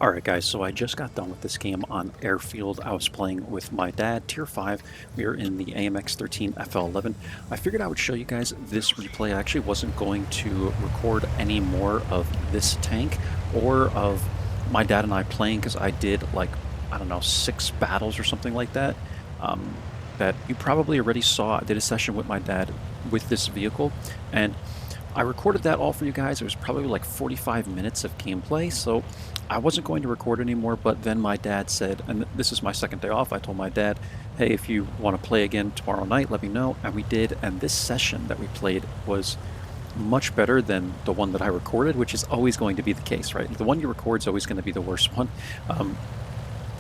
Alright guys, so I just got done with this game on Airfield. I was playing with my dad, Tier 5. We are in the AMX 13 FL11. I figured I would show you guys this replay. I actually wasn't going to record any more of this tank or of my dad and I playing because I did like, I don't know, 6 battles or something like that. That you probably already saw. I did a session with my dad with this vehicle, and I recorded that all for you guys. It was probably like 45 minutes of gameplay, so I wasn't going to record anymore, but then my dad said, and this is my second day off, I told my dad, hey, if you want to play again tomorrow night, let me know, and we did, and this session that we played was much better than the one that I recorded, which is always going to be the case, right? The one you record is always going to be the worst one.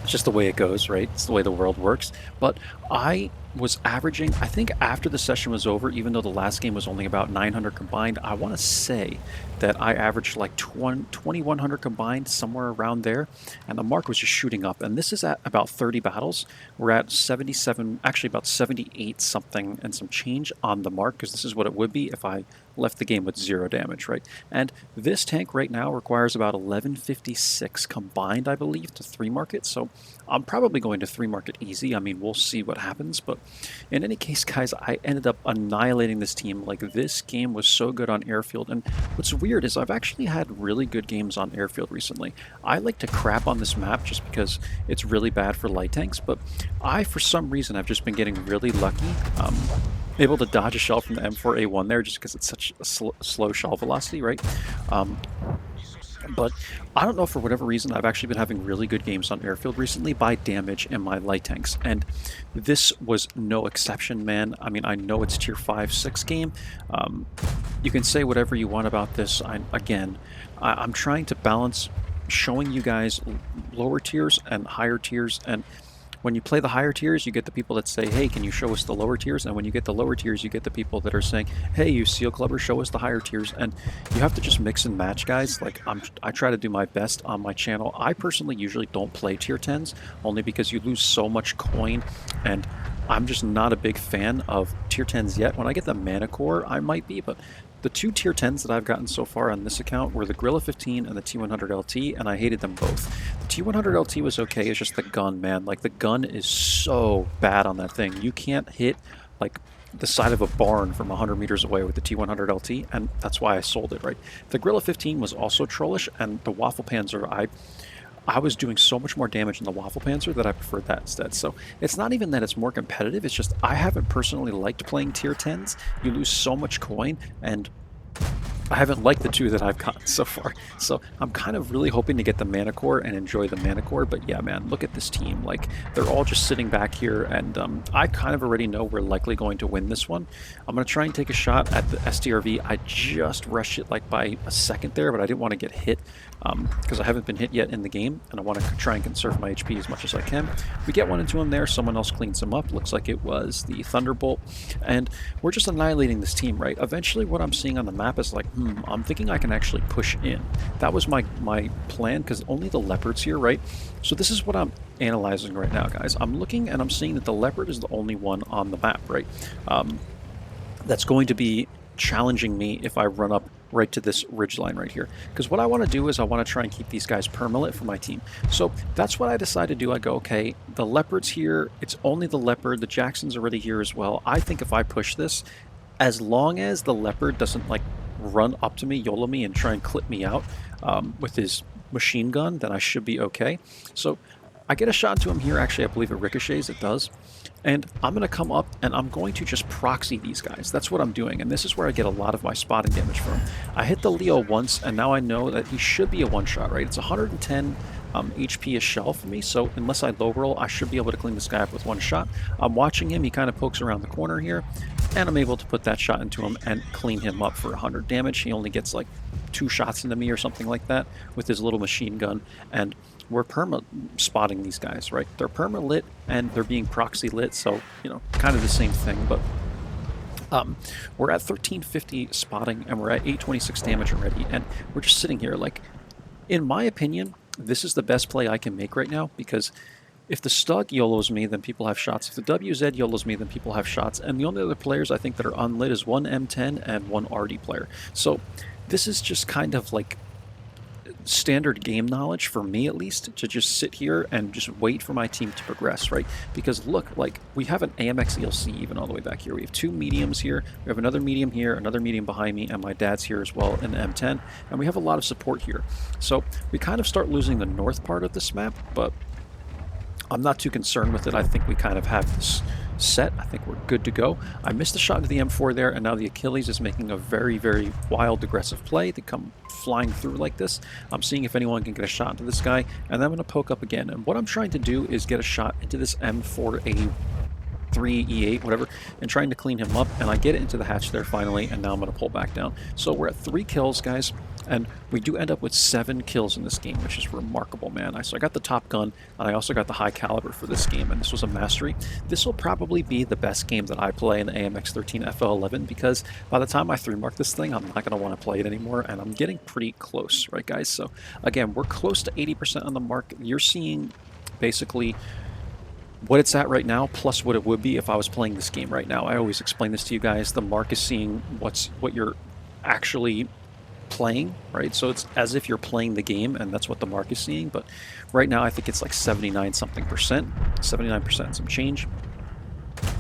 It's just the way it goes, right? It's the way the world works. But I was averaging, I think after the session was over, even though the last game was only about 900 combined, I want to say that I averaged like 2100 combined, somewhere around there. And the mark was just shooting up. And this is at about 30 battles. We're at 77, actually about 78 something and some change on the mark, because this is what it would be if I left the game with 0 damage, right? And this tank right now requires about 1156 combined, I believe, to 3 mark it. So I'm probably going to 3 mark it easy. I mean, we'll see what happens. But in any case, guys, I ended up annihilating this team. Like, this game was so good on Airfield. And what's weird is I've actually had really good games on Airfield recently. I like to crap on this map just because it's really bad for light tanks. But I, for some reason, I've just been getting really lucky. Able to dodge a shell from the M4A1 there just because it's such a slow shell velocity, right? But I don't know, for whatever reason, I've actually been having really good games on Airfield recently by damage in my light tanks, and this was no exception, man. I mean, I know it's tier 5, 6 game. You can say whatever you want about this. I'm trying to balance showing you guys lower tiers and higher tiers, and when you play the higher tiers, you get the people that say, hey, can you show us the lower tiers? And when you get the lower tiers, you get the people that are saying, hey, you seal clubbers, show us the higher tiers. And you have to just mix and match, guys. Like, I try to do my best on my channel. I personally usually don't play tier 10s, only because you lose so much coin, and I'm just not a big fan of tier 10s yet. When I get the mana core, I might be, but the 2 tier 10s that I've gotten so far on this account were the Gorilla 15 and the T100 LT, and I hated them both. The T100 LT was okay, it's just the gun, man. Like, the gun is so bad on that thing. You can't hit, like, the side of a barn from 100 meters away with the T100 LT, and that's why I sold it, right? The Gorilla 15 was also trollish, and the Waffle Panzer, I was doing so much more damage in the Waffle Panzer that I preferred that instead. So it's not even that it's more competitive, it's just I haven't personally liked playing tier 10s. You lose so much coin, and I haven't liked the 2 that I've gotten so far. So I'm kind of really hoping to get the mana core and enjoy the mana core. But yeah, man, look at this team. Like, they're all just sitting back here, and I kind of already know we're likely going to win this one. I'm going to try and take a shot at the STRV. I just rushed it like by a second there, but I didn't want to get hit because I haven't been hit yet in the game, and I want to try and conserve my HP as much as I can. We get one into him there. Someone else cleans him up. Looks like it was the Thunderbolt, and we're just annihilating this team, right? Eventually, what I'm seeing on the map is like, I'm thinking I can actually push in. That was my plan, because only the Leopard's here, right? So this is what I'm analyzing right now, guys. I'm looking and I'm seeing that the Leopard is the only one on the map, right? That's going to be challenging me if I run up right to this ridge line right here, because what I want to do is I want to try and keep these guys permalit for my team. So that's what I decided to do. I go, okay, the Leopard's here, it's only the Leopard, the Jackson's already here as well. I think if I push this, as long as the Leopard doesn't like run up to me, YOLO me, and try and clip me out with his machine gun, then I should be okay. So I get a shot into him here. Actually, I believe it ricochets. It does. And I'm going to come up and I'm going to just proxy these guys. That's what I'm doing. And this is where I get a lot of my spotting damage from. I hit the Leo once, and now I know that he should be a one-shot, right? It's 110 HP a shell for me, so unless I low roll, I should be able to clean this guy up with one shot. I'm watching him. He kind of pokes around the corner here, and I'm able to put that shot into him and clean him up for 100 damage. He only gets like 2 shots into me or something like that with his little machine gun, and we're perma spotting these guys, right? They're perma lit and they're being proxy lit, so, you know, kind of the same thing. But we're at 1350 spotting and we're at 826 damage already, and we're just sitting here. Like, in my opinion, this is the best play I can make right now, because if the Stug YOLOs me, then people have shots. If the WZ YOLOs me, then people have shots. And the only other players I think that are unlit is one M10 and one RD player. So this is just kind of like standard game knowledge for me at least to just sit here and just wait for my team to progress, right? Because look, like we have an AMX ELC even all the way back here. We have 2 mediums here. We have another medium here, another medium behind me, and my dad's here as well in the M10. And we have a lot of support here. So we kind of start losing the north part of this map, but I'm not too concerned with it. I think we kind of have this set. I think we're good to go. I missed a shot into the M4 there, and now the Achilles is making a very, very wild, aggressive play to come flying through like this. I'm seeing if anyone can get a shot into this guy, and then I'm going to poke up again. And what I'm trying to do is get a shot into this M4A3, E8, whatever, and trying to clean him up, and I get it into the hatch there finally, and now I'm going to pull back down. So we're at 3 kills, guys, and we do end up with 7 kills in this game, which is remarkable, man. So I got the top gun, and I also got the high caliber for this game, and this was a mastery. This will probably be the best game that I play in the AMX 13 FL11, because by the time I 3-mark this thing, I'm not going to want to play it anymore, and I'm getting pretty close, right, guys? So again, we're close to 80% on the mark. You're seeing basically what it's at right now, plus what it would be if I was playing this game right now. I always explain this to you guys. The mark is seeing what you're actually playing, right? So it's as if you're playing the game, and that's what the mark is seeing. But right now, I think it's like 79 something percent, 79% and some change.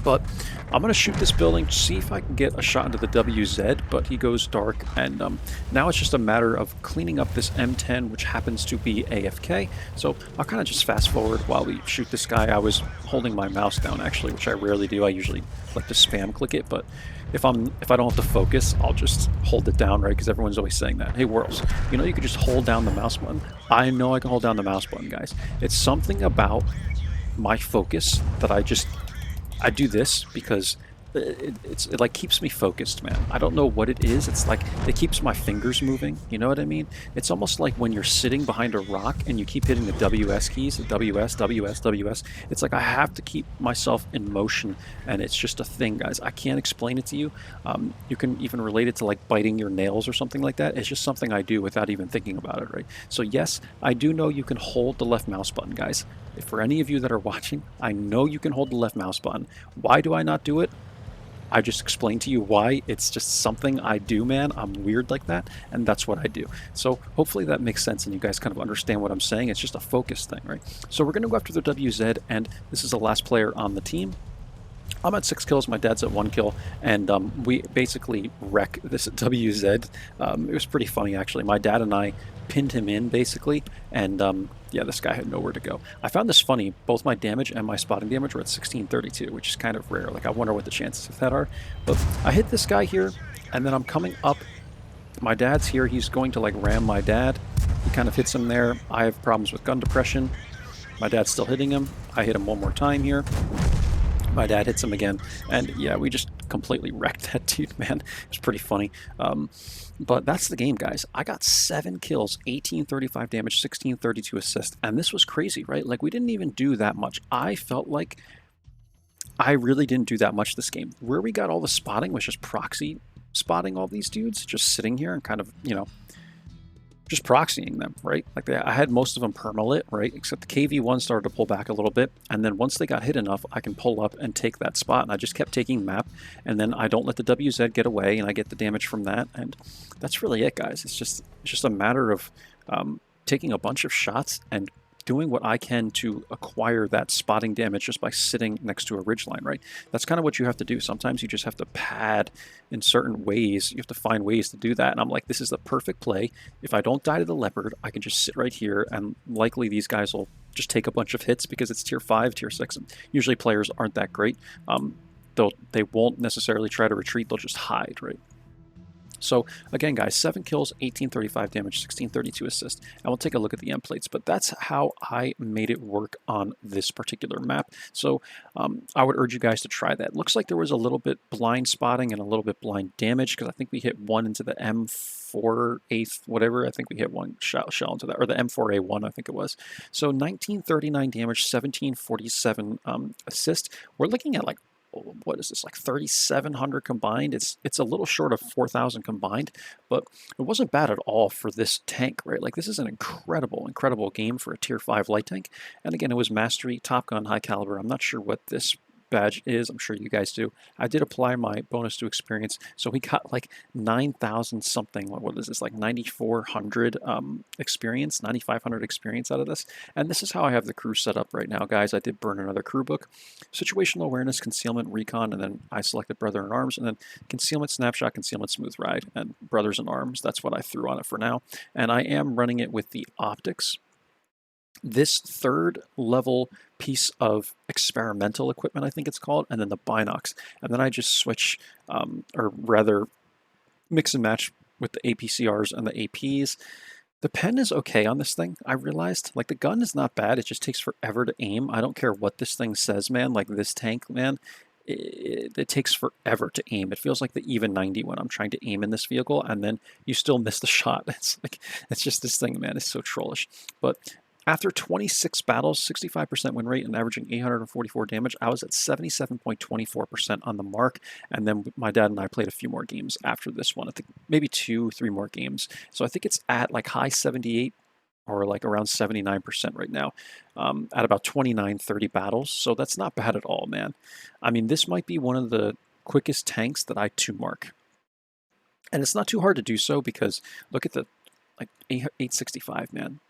But I'm going to shoot this building, see if I can get a shot into the WZ, but he goes dark, and now it's just a matter of cleaning up this M10, which happens to be AFK. So I'll kind of just fast forward while we shoot this guy. I was holding my mouse down, actually, which I rarely do. I usually like to spam click it, but if I don't have to focus, I'll just hold it down, right? Because everyone's always saying that. Hey, Whirls, you know you could just hold down the mouse button? I know I can hold down the mouse button, guys. It's something about my focus that I do this because it like keeps me focused, man. I don't know what it is. It's like it keeps my fingers moving. You know what I mean? It's almost like when you're sitting behind a rock and you keep hitting the WS keys, the WS, WS, WS. It's like I have to keep myself in motion, and it's just a thing, guys. I can't explain it to you. You can even relate it to like biting your nails or something like that. It's just something I do without even thinking about it, right? So yes, I do know you can hold the left mouse button, guys. For any of you that are watching, I know you can hold the left mouse button. Why do I not do it? I just explained to you why. It's just something I do, man. I'm weird like that, and that's what I do. So hopefully that makes sense and you guys kind of understand what I'm saying. It's just a focus thing, right? So we're going to go after the WZ, and this is the last player on the team. I'm at 6 kills, my dad's at 1 kill, and we basically wreck this WZ. It was pretty funny, actually. My dad and I pinned him in, basically, and yeah, this guy had nowhere to go. I found this funny. Both my damage and my spotting damage were at 1632, which is kind of rare. Like, I wonder what the chances of that are. But I hit this guy here, and then I'm coming up. My dad's here. He's going to, like, ram my dad. He kind of hits him there. I have problems with gun depression. My dad's still hitting him. I hit him one more time here. My dad hits him again, and yeah, we just completely wrecked that dude, man. It was pretty funny. But that's the game, guys. I got 7 kills, 1835 damage, 1632 assist, and this was crazy, right? Like, we didn't even do that much. I felt like I really didn't do that much this game. Where we got all the spotting was just proxy spotting all these dudes, just sitting here and kind of, you know, just proxying them, right? Like I had most of them permalit, right? Except the KV1 started to pull back a little bit, and then once they got hit enough, I can pull up and take that spot, and I just kept taking map, and then I don't let the WZ get away, and I get the damage from that, and that's really it, guys. It's just a matter of taking a bunch of shots and doing what I can to acquire that spotting damage just by sitting next to a ridgeline, right? That's kind of what you have to do. Sometimes you just have to pad in certain ways. You have to find ways to do that. And I'm like, this is the perfect play. If I don't die to the leopard, I can just sit right here, and likely these guys will just take a bunch of hits because it's tier 5, tier 6. And usually players aren't that great. They won't necessarily try to retreat. They'll just hide, right? So again, guys, 7 kills, 1835 damage, 1632 assist, and we'll take a look at the end plates. But that's how I made it work on this particular map. So I would urge you guys to try that. Looks like there was a little bit blind spotting and a little bit blind damage, because I think we hit one into the M4A, whatever. I think we hit one shell into that, or the M4A1, I think it was. So 1939 damage, 1747 assist. We're looking at like, what is this, like 3,700 combined? It's a little short of 4,000 combined, but it wasn't bad at all for this tank, right? Like, this is an incredible game for a tier 5 light tank. And again, it was mastery, top gun, high caliber. I'm not sure what this badge is. I'm sure you guys do. I did apply my bonus to experience, so we got like 9,000 something. What is this, like 9,400 experience, 9,500 experience out of this. And this is how I have the crew set up right now, guys. I did burn another crew book. Situational awareness, concealment, recon, and then I selected brother in arms, and then concealment, snapshot, concealment, smooth ride, and brothers in arms. That's what I threw on it for now. And I am running it with the optics. This third level piece of experimental equipment, I think it's called, and then the binocs. And then I just switch, or rather mix and match with the APCRs and the APs. The pen is okay on this thing, I realized. Like, the gun is not bad, it just takes forever to aim. I don't care what this thing says, man. Like, this tank, man, it takes forever to aim. It feels like the even 90 when I'm trying to aim in this vehicle, and then you still miss the shot. It's like, it's just this thing, man, is so trollish. But after 26 battles, 65% win rate, and averaging 844 damage, I was at 77.24% on the mark. And then my dad and I played a few more games after this one. I think maybe 2-3 more games. So I think it's at like high 78 or like around 79% right now, at about 29, 30 battles. So that's not bad at all, man. I mean, this might be one of the quickest tanks that I 2-mark. And it's not too hard to do so because look at the like 865, man.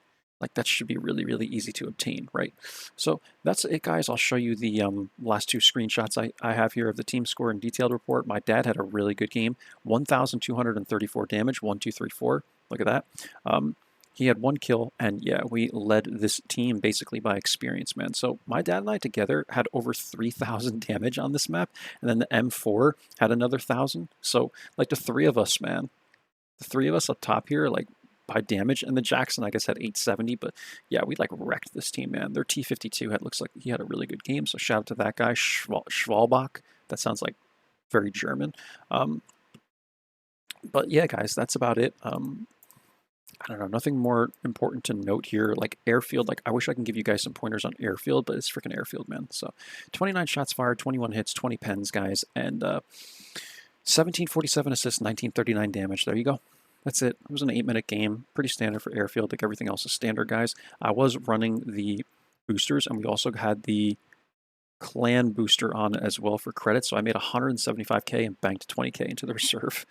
Like, that should be really, really easy to obtain, right? So that's it, guys. I'll show you the last 2 screenshots I have here of the team score and detailed report. My dad had a really good game. 1,234 damage, 1, 2, 3, 4. Look at that. He had 1 kill, and yeah, we led this team basically by experience, man. So my dad and I together had over 3,000 damage on this map, and then the M4 had another 1,000. So, like, the 3 of us, man, the 3 of us up top here, like, by damage, and the Jackson, I guess, had 870, but yeah, we like wrecked this team, man. Their T52 looks like he had a really good game, so shout out to that guy, Schwalbach. That sounds like very German. But yeah, guys, that's about it. I don't know, nothing more important to note here. Like, Airfield, like, I wish I can give you guys some pointers on Airfield, but it's freaking Airfield, man. So 29 shots fired, 21 hits, 20 pens, guys, and 1747 assists, 1939 damage. There you go. That's it. It was an 8-minute game. Pretty standard for Airfield. Like, everything else is standard, guys. I was running the boosters, and we also had the clan booster on as well for credit. So I made 175k and banked 20k into the reserve.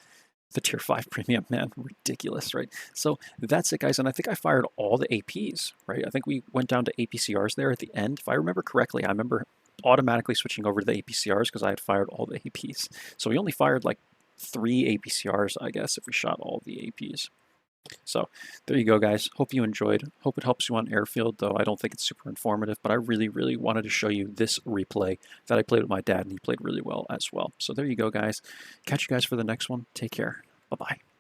The tier 5 premium, man. Ridiculous, right? So that's it, guys. And I think I fired all the APs, right? I think we went down to APCRs there at the end. If I remember correctly, I remember automatically switching over to the APCRs because I had fired all the APs. So we only fired like 3 APCRs, I guess, if we shot all the APs. So there you go, guys. Hope you enjoyed. Hope it helps you on Airfield, though I don't think it's super informative, but I really, really wanted to show you this replay that I played with my dad, and he played really well as well. So there you go, guys. Catch you guys for the next one. Take care. Bye-bye.